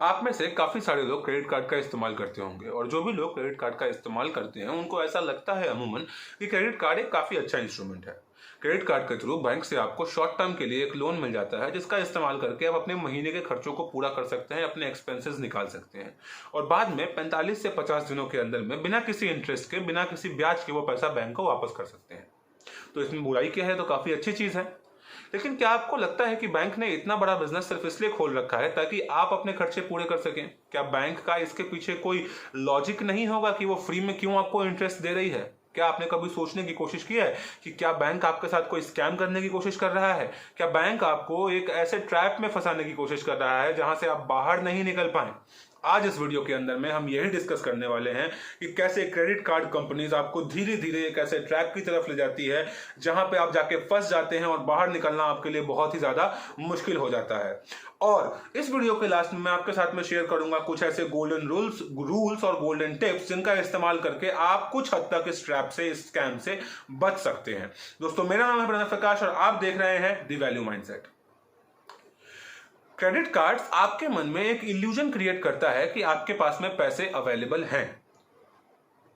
आप में से काफ़ी सारे लोग क्रेडिट कार्ड का इस्तेमाल करते होंगे और जो भी लोग क्रेडिट कार्ड का इस्तेमाल करते हैं उनको ऐसा लगता है अमूमन कि क्रेडिट कार्ड एक काफ़ी अच्छा इंस्ट्रूमेंट है। क्रेडिट कार्ड के थ्रू बैंक से आपको शॉर्ट टर्म के लिए एक लोन मिल जाता है जिसका इस्तेमाल करके आप अपने महीने के खर्चों को पूरा कर सकते हैं, अपने एक्सपेंसेस निकाल सकते हैं और बाद में 45 से 50 दिनों के अंदर में बिना किसी इंटरेस्ट के, बिना किसी ब्याज के वो पैसा बैंक को वापस कर सकते हैं। तो इसमें बुराई क्या है? तो काफ़ी अच्छी चीज़ है। लेकिन क्या आपको लगता है कि बैंक ने इतना बड़ा बिजनेस सिर्फ इसलिए खोल रखा है ताकि आप अपने खर्चे पूरे कर सकें? क्या बैंक का इसके पीछे कोई लॉजिक नहीं होगा कि वो फ्री में क्यों आपको इंटरेस्ट दे रही है? क्या आपने कभी सोचने की कोशिश की है कि क्या बैंक आपके साथ कोई स्कैम करने की कोशिश कर रहा है? क्या बैंक आपको एक ऐसे ट्रैप में फंसाने की कोशिश कर रहा है जहां से आप बाहर नहीं निकल पाए? आज इस वीडियो के अंदर में हम यही डिस्कस करने वाले हैं कि कैसे क्रेडिट कार्ड कंपनीज आपको धीरे धीरे एक ऐसे ट्रैप की तरफ ले जाती है जहां पे आप जाके फंस जाते हैं और बाहर निकलना आपके लिए बहुत ही ज्यादा मुश्किल हो जाता है। और इस वीडियो के लास्ट में मैं आपके साथ में शेयर करूंगा कुछ ऐसे गोल्डन रूल्स और गोल्डन टिप्स जिनका इस्तेमाल करके आप कुछ हद तक इस ट्रैप से, इस स्कैम से बच सकते हैं। दोस्तों, मेरा नाम है प्रणव प्रकाश और आप देख रहे हैं the value mindset. Credit cards आपके मन में एक इल्यूजन क्रिएट करता है कि आपके पास में पैसे अवेलेबल हैं।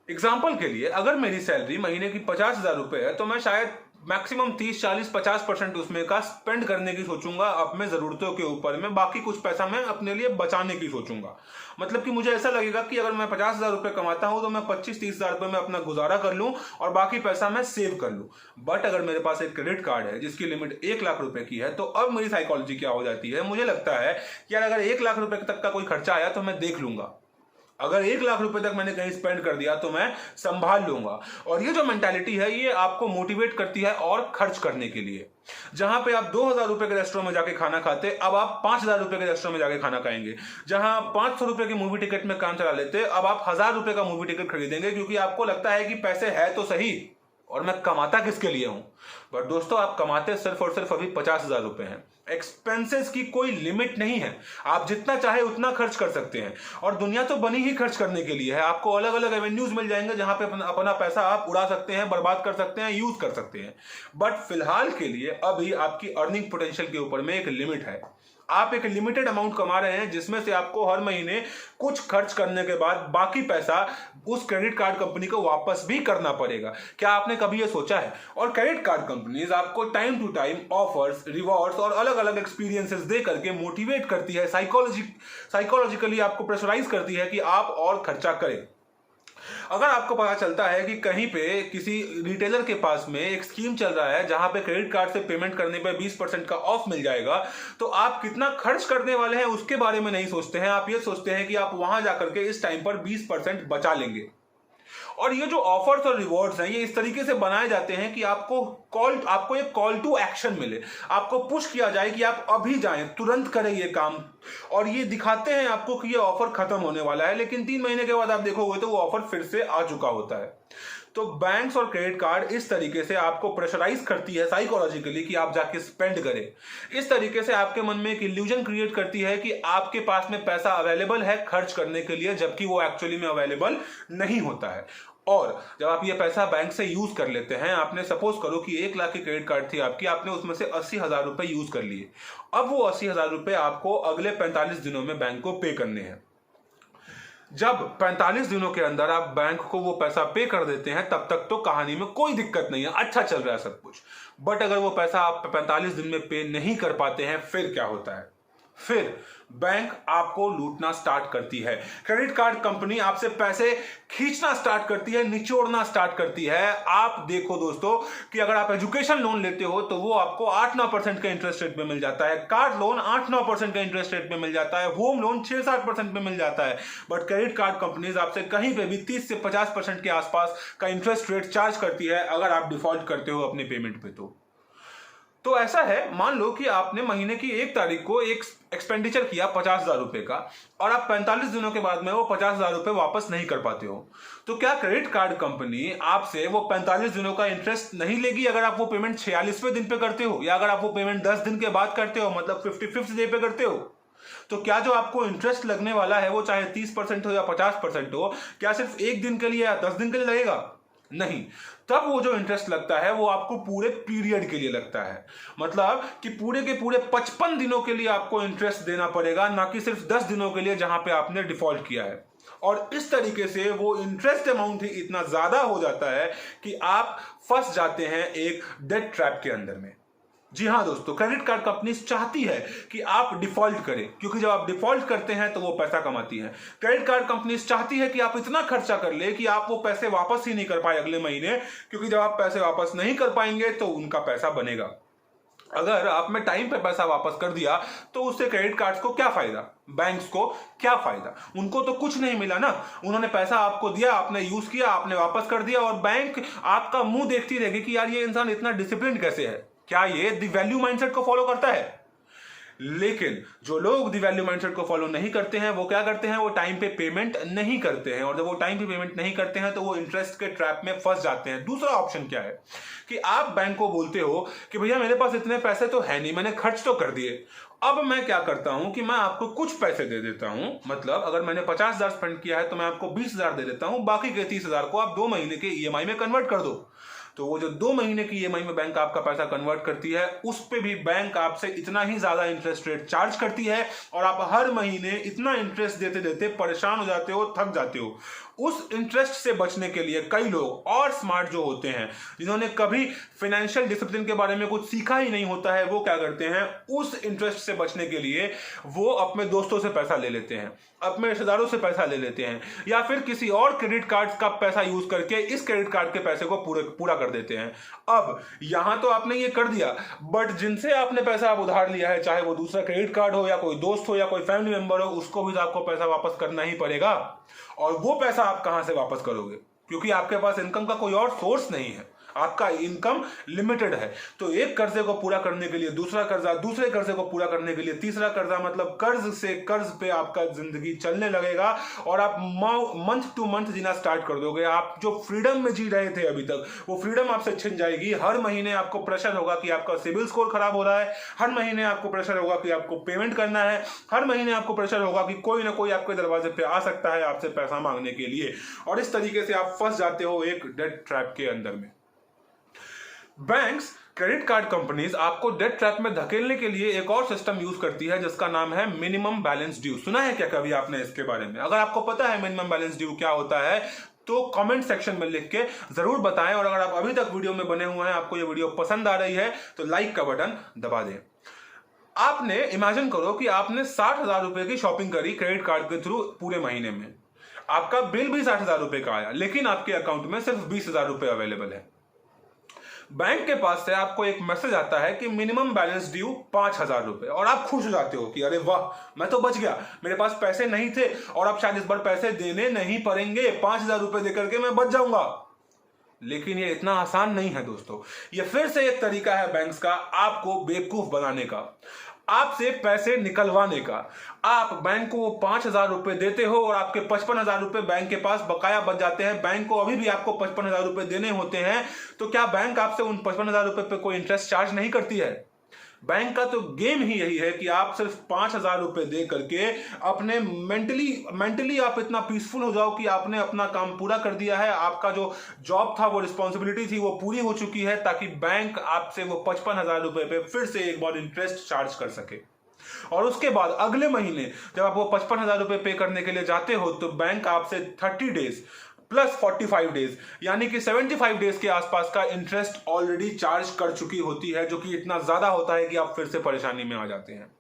एग्जाम्पल के लिए, अगर मेरी सैलरी महीने की 50,000 रुपए है तो मैं शायद मैक्सिमम 30, 40, 50% उसमें का स्पेंड करने की सोचूंगा अपने जरूरतों के ऊपर में। बाकी कुछ पैसा मैं अपने लिए बचाने की सोचूंगा। मतलब कि मुझे ऐसा लगेगा कि अगर मैं 50,000 रुपए कमाता हूं तो मैं 25-30,000 रुपए में अपना गुजारा कर लूं और बाकी पैसा मैं सेव कर लूं। बट अगर मेरे पास एक क्रेडिट कार्ड है जिसकी लिमिट 1 लाख रुपए की है तो अब मेरी साइकोलॉजी क्या हो जाती है? मुझे लगता है कि यार अगर 1 लाख रुपए तक का कोई खर्चा आया तो मैं देख लूंगा। अगर 1 लाख रुपए तक मैंने कहीं स्पेंड कर दिया तो मैं संभाल लूंगा। और ये जो मेंटालिटी है ये आपको मोटिवेट करती है और खर्च करने के लिए। जहां पे आप 2,000 रुपए के रेस्टोरेंट में जाके खाना खाते, अब आप 5,000 रुपए के रेस्टोरेंट में जाके खाना खाएंगे। जहां 500 रुपए की मूवी टिकट में काम चला लेते, अब आप 1,000 रुपए का मूवी टिकट खरीदेंगे क्योंकि आपको लगता है कि पैसे है तो सही और मैं कमाता किसके लिए हूं। बट दोस्तों, आप कमाते सिर्फ और सिर्फ अभी 50,000 रुपए हैं। एक्सपेंसेस की कोई लिमिट नहीं है। आप जितना चाहे उतना खर्च कर सकते हैं और दुनिया तो बनी ही खर्च करने के लिए है। आपको अलग अलग एवेन्यूज मिल जाएंगे जहां पे अपना पैसा आप उड़ा सकते हैं, बर्बाद कर सकते हैं, यूज कर सकते हैं। बट फिलहाल के लिए अभी आपकी अर्निंग पोटेंशियल के ऊपर में एक लिमिट है। आप एक लिमिटेड अमाउंट कमा रहे हैं जिसमें से आपको हर महीने कुछ खर्च करने के बाद बाकी पैसा उस क्रेडिट कार्ड कंपनी को वापस भी करना पड़ेगा। क्या आपने कभी ये सोचा है? और क्रेडिट कार्ड कंपनीज आपको time to time offers, rewards और अलग अलग एक्सपीरियंसेस दे करके मोटिवेट करती है, साइकोलॉजिकली आपको प्रेशराइज करती है कि आप और खर्चा करें। अगर आपको पता चलता है कि कहीं पे किसी रिटेलर के पास में एक स्कीम चल रहा है जहां पे क्रेडिट कार्ड से पेमेंट करने पे 20% का ऑफ मिल जाएगा, तो आप कितना खर्च करने वाले हैं उसके बारे में नहीं सोचते हैं। आप ये सोचते हैं कि आप वहां जाकर के इस टाइम पर 20% बचा लेंगे। और ये जो ऑफर्स और रिवॉर्ड्स हैं ये इस तरीके से बनाए जाते हैं कि आपको एक कॉल टू एक्शन मिले, आपको पुश किया जाए कि आप अभी जाएं, तुरंत करें ये काम। और ये दिखाते हैं आपको कि ये ऑफर खत्म होने वाला है, लेकिन 3 महीने के बाद आप देखोगे तो वो ऑफर फिर से आ चुका होता है। तो बैंक्स और क्रेडिट कार्ड इस तरीके से आपको प्रेशराइज करती है साइकोलॉजिकली कि आप जाके स्पेंड करें। इस तरीके से आपके मन में एक इल्यूजन क्रिएट करती है कि आपके पास में पैसा अवेलेबल है खर्च करने के लिए, जबकि वो एक्चुअली में अवेलेबल नहीं होता है। और जब आप ये पैसा बैंक से यूज कर लेते हैं, आपने सपोज करो कि 1 लाख की क्रेडिट कार्ड थी आपकी, आपने उसमें से 80,000 रुपए यूज कर लिए। अब वो 80,000 रुपए आपको अगले 45 दिनों में बैंक को पे करने हैं। जब 45 दिनों के अंदर आप बैंक को वो पैसा पे कर देते हैं तब तक तो कहानी में कोई दिक्कत नहीं है, अच्छा चल रहा है सब कुछ। बट अगर वो पैसा आप 45 दिन में पे नहीं कर पाते हैं, फिर क्या होता है? फिर बैंक आपको लूटना स्टार्ट करती है। क्रेडिट कार्ड कंपनी आपसे पैसे खींचना स्टार्ट करती है, निचोड़ना स्टार्ट करती है। आप देखो दोस्तों कि अगर आप एजुकेशन लोन लेते हो तो वो आपको 8-9% का इंटरेस्ट रेट पे मिल जाता है। कार लोन 8-9% का इंटरेस्ट रेट पे मिल जाता है। होम लोन 6-7% पे मिल जाता है। बट क्रेडिट कार्ड कंपनीज आपसे कहीं पे भी 30 से 50% के आसपास का इंटरेस्ट रेट चार्ज करती है अगर आप डिफॉल्ट करते हो अपने पेमेंट पे। तो ऐसा है, मान लो कि आपने महीने की 1 तारीख को एक एक्सपेंडिचर किया 50,000 रुपए का और आप 45 दिनों के बाद में वो 50,000 रुपए वापस नहीं कर पाते हो, तो क्या क्रेडिट कार्ड कंपनी आपसे वो 45 दिनों का इंटरेस्ट नहीं लेगी अगर आप वो पेमेंट 46वें दिन पे करते हो, या अगर आप वो पेमेंट 10 दिन के बाद करते हो, मतलब 55th डे पे करते हो? तो क्या जो आपको इंटरेस्ट लगने वाला है वो चाहे 30% हो या 50% हो, क्या सिर्फ 1 दिन के लिए या 10 दिन के लिए लगेगा? नहीं, तब वो जो इंटरेस्ट लगता है वो आपको पूरे पीरियड के लिए लगता है। मतलब कि पूरे के पूरे 55 दिनों के लिए आपको इंटरेस्ट देना पड़ेगा, ना कि सिर्फ 10 दिनों के लिए जहां पे आपने डिफॉल्ट किया है। और इस तरीके से वो इंटरेस्ट अमाउंट ही इतना ज्यादा हो जाता है कि आप फंस जाते हैं एक डेट ट्रैप के अंदर में। जी हाँ दोस्तों, क्रेडिट कार्ड कंपनी चाहती है कि आप डिफॉल्ट करें, क्योंकि जब आप डिफॉल्ट करते हैं तो वो पैसा कमाती है। क्रेडिट कार्ड कंपनी चाहती है कि आप इतना खर्चा कर ले कि आप वो पैसे वापस ही नहीं कर पाए अगले महीने, क्योंकि जब आप पैसे वापस नहीं कर पाएंगे तो उनका पैसा बनेगा। अगर आपने टाइम पे पैसा वापस कर दिया तो उससे क्रेडिट कार्ड्स को क्या फायदा, बैंक्स को क्या फायदा? उनको तो कुछ नहीं मिला ना। उन्होंने पैसा आपको दिया, आपने यूज किया, आपने वापस कर दिया, और बैंक आपका मुंह देखती रहेगी कि यार ये इंसान इतना डिसिप्लिन कैसे है, क्या ये द वैल्यू माइंडसेट को फॉलो करता है? लेकिन जो लोग द वैल्यू माइंडसेट को फॉलो नहीं करते हैं वो क्या करते हैं, वो टाइम पे पेमेंट नहीं करते हैं, और जब वो टाइम पे पेमेंट नहीं करते हैं तो वो इंटरेस्ट के ट्रैप में फंस जाते हैं। दूसरा ऑप्शन क्या है कि आप बैंक को बोलते हो कि भैया मेरे पास इतने पैसे तो है नहीं, मैंने खर्च तो कर दिए, अब मैं क्या करता हूं कि मैं आपको कुछ पैसे दे देता हूं। मतलब अगर मैंने 50,000 स्पेंड किया है तो मैं आपको 20,000 दे देता हूं, बाकी के 30,000 को आप 2 महीने के ईएमआई में कन्वर्ट कर दो। तो वो जो 2 महीने की ईएमआई में बैंक आपका पैसा कन्वर्ट करती है, उस पे भी बैंक आपसे इतना ही ज्यादा इंटरेस्ट रेट चार्ज करती है, और आप हर महीने इतना इंटरेस्ट देते देते परेशान हो जाते हो, थक जाते हो। उस इंटरेस्ट से बचने के लिए कई लोग और स्मार्ट जो होते हैं, जिन्होंने कभी फाइनेंशियल डिसिप्लिन के बारे में कुछ सीखा ही नहीं होता है, वो क्या करते हैं, उस इंटरेस्ट से बचने के लिए वो अपने दोस्तों से पैसा ले लेते हैं, अपने रिश्तेदारों से पैसा ले लेते हैं, या फिर किसी और क्रेडिट कार्ड का पैसा यूज करके इस क्रेडिट कार्ड के पैसे को पूरा कर देते हैं। अब यहां तो आपने ये कर दिया, बट जिनसे आपने पैसा आप उधार लिया है, चाहे वो दूसरा क्रेडिट कार्ड हो या कोई दोस्त हो या कोई फैमिली मेंबर हो, उसको भी तो आपको पैसा वापस करना ही पड़ेगा। और वो पैसा आप कहां से वापस करोगे, क्योंकि आपके पास इनकम का कोई और सोर्स नहीं है, आपका इनकम लिमिटेड है। तो एक कर्जे को पूरा करने के लिए दूसरा कर्जा, दूसरे कर्जे को पूरा करने के लिए तीसरा कर्जा, मतलब कर्ज से कर्ज पे आपका जिंदगी चलने लगेगा, और आप मंथ टू मंथ जीना स्टार्ट कर दोगे। आप जो फ्रीडम में जी रहे थे अभी तक, वो फ्रीडम आपसे छिन जाएगी। हर महीने आपको प्रेशर होगा कि आपका सिविल स्कोर खराब हो रहा है, हर महीने आपको प्रेशर होगा कि आपको पेमेंट करना है, हर महीने आपको प्रेशर होगा कि कोई ना कोई आपके दरवाजे पे आ सकता है आपसे पैसा मांगने के लिए, और इस तरीके से आप फंस जाते हो एक डेट ट्रैप के अंदर में। बैंक्स, क्रेडिट कार्ड कंपनीज आपको डेट ट्रैप में धकेलने के लिए एक और सिस्टम यूज करती है जिसका नाम है मिनिमम बैलेंस ड्यू। सुना है क्या कभी आपने इसके बारे में? अगर आपको पता है मिनिमम बैलेंस ड्यू क्या होता है तो कमेंट सेक्शन में लिख के जरूर बताएं, और अगर आप अभी तक वीडियो में बने हुए हैं, आपको ये वीडियो पसंद आ रही है तो लाइक का बटन दबा दें। आपने इमेजिन करो कि आपने 60,000 रुपए की शॉपिंग करी क्रेडिट कार्ड के थ्रू पूरे महीने में, आपका बिल भी 60,000 रुपए का आया, लेकिन आपके अकाउंट में सिर्फ 20,000 रुपए अवेलेबल है। बैंक के पास से आपको एक मैसेज आता है कि मिनिमम बैलेंस ड्यू 5,000 रुपए, और आप खुश हो जाते हो कि अरे वाह, मैं तो बच गया, मेरे पास पैसे नहीं थे और अब शायद इस बार पैसे देने नहीं पड़ेंगे, 5,000 रुपए देकर के मैं बच जाऊंगा। लेकिन ये इतना आसान नहीं है दोस्तों। ये फिर से एक तरीका है बैंक्स का आपको बेवकूफ बनाने का, आपसे पैसे निकलवाने का। आप बैंक को 5,000 रुपए देते हो और आपके 55,000 रुपए बैंक के पास बकाया बच जाते हैं, बैंक को अभी भी आपको 55,000 रुपए देने होते हैं, तो क्या बैंक आपसे उन 55,000 रुपए पे कोई इंटरेस्ट चार्ज नहीं करती है? बैंक का तो गेम ही यही है कि आप सिर्फ 5,000 रुपए दे करके अपने मेंटली आप इतना पीसफुल हो जाओ कि आपने अपना काम पूरा कर दिया है, आपका जो जॉब था, वो रिस्पॉन्सिबिलिटी थी, वो पूरी हो चुकी है, ताकि बैंक आपसे वो 55,000 रुपए पे फिर से एक बार इंटरेस्ट चार्ज कर सके। और उसके बाद अगले महीने जब आप वो 55,000 रुपए पे करने के लिए जाते हो तो बैंक आपसे 30 डेज प्लस 45 डेज यानी कि 75 डेज के आसपास का इंटरेस्ट ऑलरेडी चार्ज कर चुकी होती है, जो कि इतना ज्यादा होता है कि आप फिर से परेशानी में आ जाते हैं।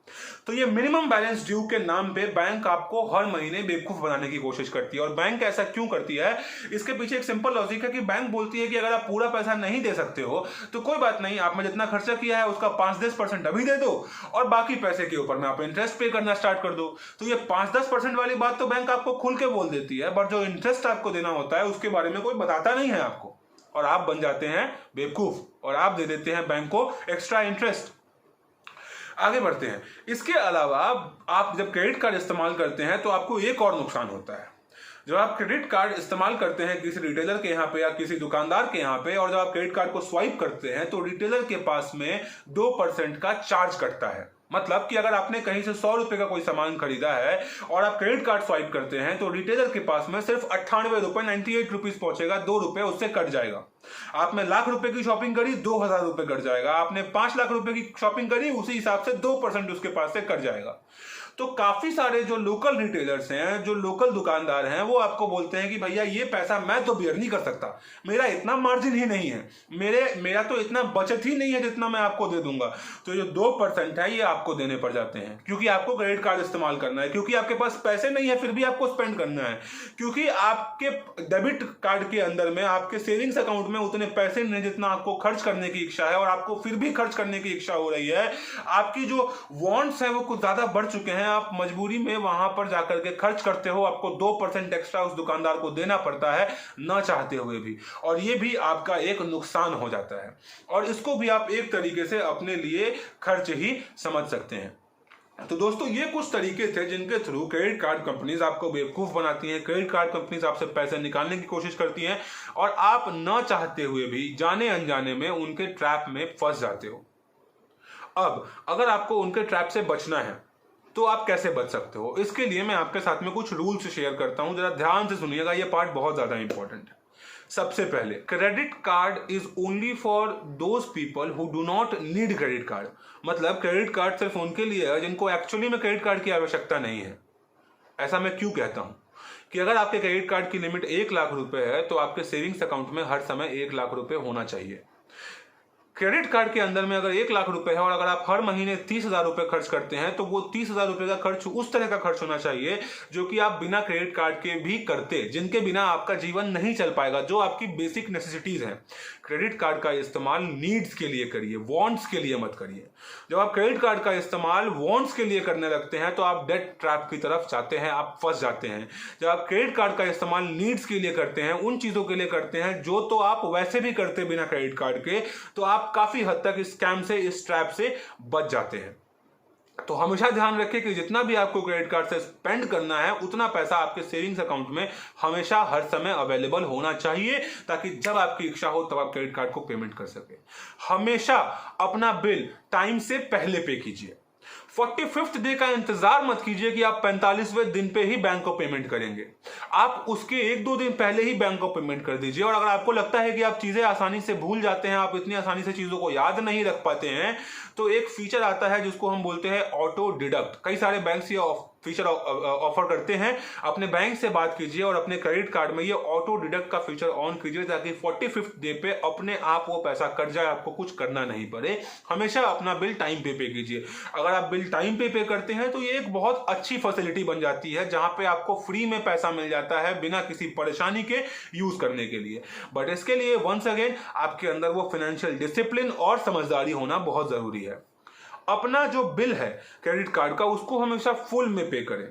तो ये मिनिमम बैलेंस ड्यू के नाम पे बैंक आपको हर महीने बेवकूफ बनाने की कोशिश करती है। और बैंक ऐसा क्यों करती है, इसके पीछे एक सिंपल लॉजिक है कि बैंक बोलती है कि अगर आप पूरा पैसा नहीं दे सकते हो तो कोई बात नहीं, आपने जितना खर्चा किया है उसका 5-10% अभी दे दो और बाकी पैसे के ऊपर में आप इंटरेस्ट पे करना स्टार्ट कर दो। तो ये 5-10% वाली बात तो बैंक आपको खुल के बोल देती है, बट जो इंटरेस्ट आपको देना होता है उसके बारे में कोई बताता नहीं है आपको, और आप बन जाते हैं बेवकूफ और आप दे देते हैं बैंक को एक्स्ट्रा इंटरेस्ट। आगे बढ़ते हैं। इसके अलावा आप जब क्रेडिट कार्ड इस्तेमाल करते हैं तो आपको एक और नुकसान होता है। जब आप क्रेडिट कार्ड इस्तेमाल करते हैं किसी रिटेलर के यहाँ पे या किसी दुकानदार के यहाँ पे, और जब आप क्रेडिट कार्ड को स्वाइप करते हैं तो रिटेलर के पास में 2% का चार्ज कटता है। मतलब कि अगर आपने कहीं से 100 रुपए का कोई सामान खरीदा है और आप क्रेडिट कार्ड स्वाइप करते हैं तो रिटेलर के पास में सिर्फ 98 रुपए 98 रुपीज पहुंचेगा, 2 रुपए उससे कट जाएगा। आपने लाख रुपए की शॉपिंग करी, 2000 रुपए कट जाएगा। आपने 5 लाख रुपए की शॉपिंग करी, उसी हिसाब से 2% उसके पास से कट जाएगा। तो काफी सारे जो लोकल रिटेलर्स हैं, जो लोकल दुकानदार हैं, वो आपको बोलते हैं कि भैया ये पैसा मैं तो बेयर नहीं कर सकता, मेरा इतना मार्जिन ही नहीं है, मेरा तो इतना बचत ही नहीं है जितना मैं आपको दे दूंगा। तो जो 2% है ये आपको देने पड़ जाते हैं, क्योंकि आपको क्रेडिट कार्ड इस्तेमाल करना है, क्योंकि आपके पास पैसे नहीं है फिर भी आपको स्पेंड करना है, क्योंकि आपके डेबिट कार्ड के अंदर में आपके सेविंग्स अकाउंट में उतने पैसे नहीं जितना आपको खर्च करने की इच्छा है, और आपको फिर भी खर्च करने की इच्छा हो रही है। आपकी जो वॉन्ट्स है वो कुछ ज्यादा बढ़ चुके हैं, आप मजबूरी में वहां पर जाकर के खर्च करते हो, आपको 2% एक्स्ट्रा उस दुकानदार को देना पड़ता है ना चाहते हुए भी, और ये भी आपका एक नुकसान हो जाता है, और इसको भी आप एक तरीके से अपने लिए खर्च ही समझ सकते हैं। तो दोस्तों ये कुछ तरीके थे जिनके थ्रू क्रेडिट कार्ड कंपनीज आपको बेवकूफ बनाती हैं, क्रेडिट कार्ड कंपनीज आपसे पैसे निकालने की कोशिश करती हैं, और आप ना चाहते हुए भी जाने अनजाने में उनके ट्रैप में फंस जाते हो। अब अगर आपको उनके ट्रैप से बचना है तो आप कैसे बच सकते हो, इसके लिए मैं आपके साथ में कुछ रूल्स शेयर करता हूं, जरा ध्यान से सुनिएगा, ये पार्ट बहुत ज्यादा इंपॉर्टेंट है। सबसे पहले, credit card is only for those people who do not need credit card. मतलब क्रेडिट कार्ड सिर्फ उनके लिए है जिनको एक्चुअली में क्रेडिट कार्ड की आवश्यकता नहीं है। ऐसा मैं क्यों कहता हूं कि अगर आपके क्रेडिट कार्ड की लिमिट 1 लाख रुपए है तो आपके सेविंग्स अकाउंट में हर समय 1 लाख रुपए होना चाहिए। क्रेडिट कार्ड के अंदर में अगर 1 लाख रुपए है और अगर आप हर महीने 30,000 रुपए खर्च करते हैं तो वो 30,000 रुपए का खर्च उस तरह का खर्च होना चाहिए जो कि आप बिना क्रेडिट कार्ड के भी करते, जिनके बिना आपका जीवन नहीं चल पाएगा, जो आपकी बेसिक नेसेसिटीज हैं। क्रेडिट कार्ड का इस्तेमाल नीड्स के लिए करिए, वांट्स के लिए मत करिए। जब आप क्रेडिट कार्ड का इस्तेमाल वांट्स के लिए करने लगते हैं तो आप डेट ट्रैप की तरफ जाते हैं, आप फंस जाते हैं। जब आप क्रेडिट कार्ड का इस्तेमाल नीड्स के लिए करते हैं, उन चीजों के लिए करते हैं जो तो आप वैसे भी करते बिना क्रेडिट कार्ड के, तो आप काफी हद तक इस स्कैम से, इस ट्रैप से बच जाते हैं। तो हमेशा ध्यान रखें कि जितना भी आपको क्रेडिट कार्ड से स्पेंड करना है उतना पैसा आपके सेविंग्स अकाउंट में हमेशा हर समय अवेलेबल होना चाहिए, ताकि जब आपकी इच्छा हो तब आप क्रेडिट कार्ड को पेमेंट कर सके। हमेशा अपना बिल टाइम से पहले पे कीजिए। 45th डे का इंतजार मत कीजिए कि आप 45वें दिन पे ही बैंक को पेमेंट करेंगे। आप उसके 1-2 दिन पहले ही बैंक को पेमेंट कर दीजिए। और अगर आपको लगता है कि आप चीजें आसानी से भूल जाते हैं, आप इतनी आसानी से चीजों को याद नहीं रख पाते हैं, तो एक फीचर आता है जिसको हम बोलते हैं ऑटो डिडक्ट। कई सारे बैंक ये फीचर ऑफर करते हैं। अपने बैंक से बात कीजिए और अपने क्रेडिट कार्ड में ये ऑटो डिडक्ट का फीचर ऑन कीजिए, ताकि 45th डे पे अपने आप वो पैसा कट जाए, आपको कुछ करना नहीं पड़े। हमेशा अपना बिल टाइम पे कीजिए। अगर आप बिल टाइम पे करते हैं तो ये एक बहुत अच्छी फैसिलिटी बन जाती है, जहां पे आपको फ्री में पैसा मिल जाता है बिना किसी परेशानी के यूज करने के लिए। बट इसके लिए वंस अगेन आपके अंदर वो फाइनेंशियल डिसिप्लिन और समझदारी होना बहुत जरूरी है। अपना जो बिल है क्रेडिट कार्ड का, उसको हमेशा फुल में पे करें,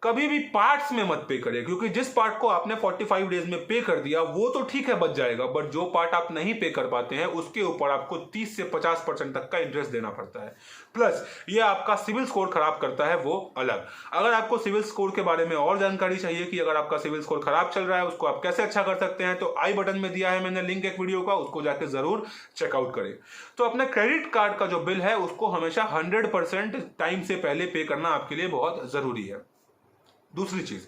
कभी भी पार्ट्स में मत पे करें, क्योंकि जिस पार्ट को आपने 45 डेज में पे कर दिया वो तो ठीक है, बच जाएगा, बट जो पार्ट आप नहीं पे कर पाते हैं उसके ऊपर आपको 30 से 50% तक का इंटरेस्ट देना पड़ता है। प्लस ये आपका सिविल स्कोर खराब करता है, वो अलग। अगर आपको सिविल स्कोर के बारे में और जानकारी चाहिए कि अगर आपका सिविल स्कोर खराब चल रहा है उसको आप कैसे अच्छा कर सकते हैं, तो आई बटन में दिया है मैंने लिंक एक वीडियो का, उसको जाके जरूर चेकआउट करें। तो अपने क्रेडिट कार्ड का जो बिल है उसको हमेशा 100% टाइम से पहले पे करना आपके लिए बहुत जरूरी है। दूसरी चीज,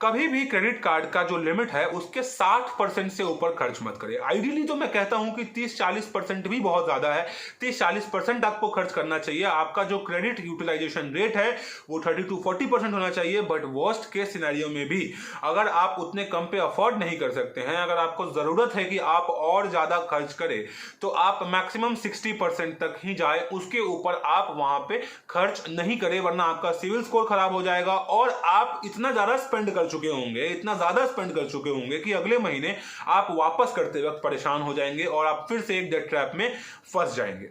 कभी भी क्रेडिट कार्ड का जो लिमिट है उसके 60% से ऊपर खर्च मत करें। आइडियली तो मैं कहता हूं कि 30-40% भी बहुत ज्यादा है। 30-40% आपको खर्च करना चाहिए। आपका जो क्रेडिट यूटिलाइजेशन रेट है वो 30-40% होना चाहिए। बट वर्स्ट केस सिनेरियो में भी अगर आप उतने कम पे अफोर्ड नहीं कर सकते हैं, अगर आपको जरूरत है कि आप और ज्यादा खर्च करें, तो आप मैक्सिमम 60% तक ही जाए, उसके ऊपर आप वहां पे खर्च नहीं करें, वरना आपका सिविल स्कोर खराब हो जाएगा और आप इतना ज्यादा स्पेंड कर चुके होंगे, इतना ज्यादा स्पेंड कर चुके होंगे कि अगले महीने आप वापस करते वक्त परेशान हो जाएंगे और आप फिर से एक डेट ट्रैप में फंस जाएंगे।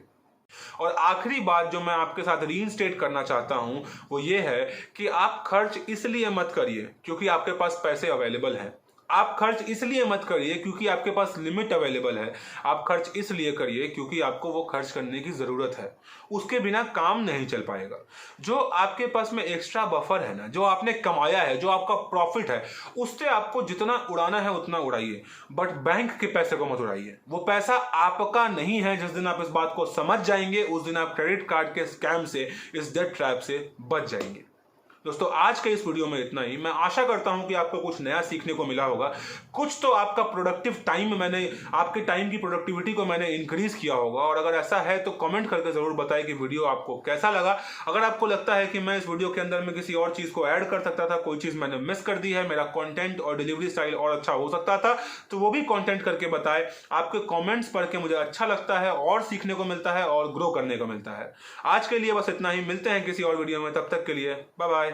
और आखिरी बात जो मैं आपके साथ रीइंस्टेट करना चाहता हूं वो ये है कि आप खर्च इसलिए मत करिए क्योंकि आपके पास पैसे अवेलेबल हैं। आप खर्च इसलिए मत करिए क्योंकि आपके पास लिमिट अवेलेबल है, आप खर्च इसलिए करिए क्योंकि आपको वो खर्च करने की ज़रूरत है। उसके बिना काम नहीं चल पाएगा। जो आपके पास में एक्स्ट्रा बफर है ना, जो आपने कमाया है, जो आपका प्रॉफिट है, उससे आपको जितना उड़ाना है उतना उड़ाइए, बट बैंक के पैसे को मत उड़ाइए। वो पैसा आपका नहीं है। जिस दिन आप इस बात को समझ जाएंगे उस दिन आप क्रेडिट कार्ड के स्कैम से, इस डेट ट्रैप से बच जाएंगे। दोस्तों आज के इस वीडियो में इतना ही। मैं आशा करता हूं कि आपको कुछ नया सीखने को मिला होगा, कुछ तो आपका प्रोडक्टिव टाइम, मैंने आपके टाइम की प्रोडक्टिविटी को मैंने इंक्रीज किया होगा। और अगर ऐसा है तो कमेंट करके जरूर बताएं कि वीडियो आपको कैसा लगा। अगर आपको लगता है कि मैं इस वीडियो के अंदर में किसी और चीज़ को ऐड कर सकता था, कोई चीज़ मैंने मिस कर दी है, मेरा कॉन्टेंट और डिलीवरी स्टाइल और अच्छा हो सकता था, तो वो भी कॉन्टेंट करके बताएं। आपके कॉमेंट्स पढ़ के मुझे अच्छा लगता है और सीखने को मिलता है और ग्रो करने को मिलता है। आज के लिए बस इतना ही। मिलते हैं किसी और वीडियो में, तब तक के लिए बाय बाय।